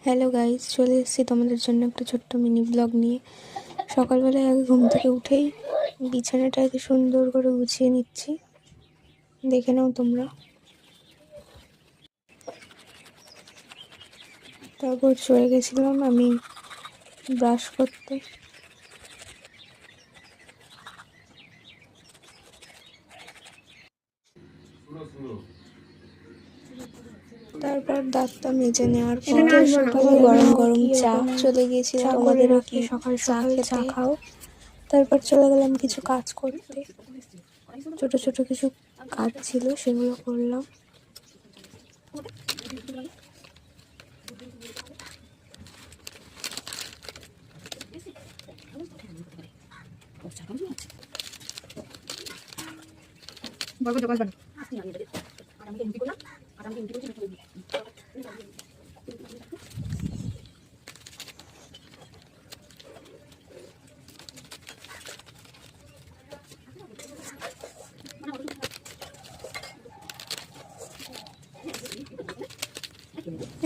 Hello guys, চলে এসেছি তোমাদের জন্য একটা ছোট্ট মিনি ব্লগ নিয়ে। সকালবেলায় আগে ঘুম থেকে উঠেই বিছানাটাকে সুন্দর করে গুছিয়ে নিচ্ছি, দেখে নাও তোমরা। তারপর চলে গেছিলাম আমি ব্রাশ করতে। তারপর দাঁতটা মেজে নেওয়ার পর সকালে গরম গরম চা চলে গিয়েছিলাম তোমাদেরও কি সকাল সকাল চা খাও। তারপর চলে গেলাম কিছু কাজ করতে, ছোট ছোট কিছু কাজ ছিল সেগুলো করলাম।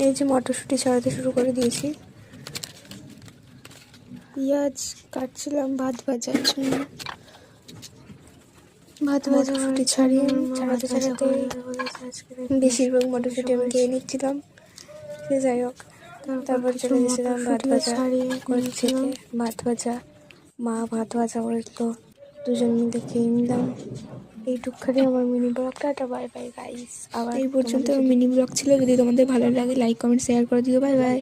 এই যে মটরশুঁটি ছাড়াতে শুরু করে দিয়েছি, পেঁয়াজ কাটছিলাম ভাত ভাজার জন্য। ভাত মটরশুঁটি ছাড়িয়ে ছাড়াতে ছাড়াতে বেশিরভাগ মটরশুঁটি আমি খেয়ে নিচ্ছিলাম। সে যাই হোক, তারপর চলে গেছিলাম ভাত ভাজা করতে। ভাত ভাজা মা ভাত ভাজা করলো, দুজন মিলে খেয়ে নিলাম। এইটুকখানি আমার মিনি ব্লগটা। Bye bye guys. আবার এই পর্যন্ত মিনি ব্লগ ছিল। যদি তোমাদের ভালো লাগে লাইক কমেন্ট শেয়ার করে দিও। Bye bye.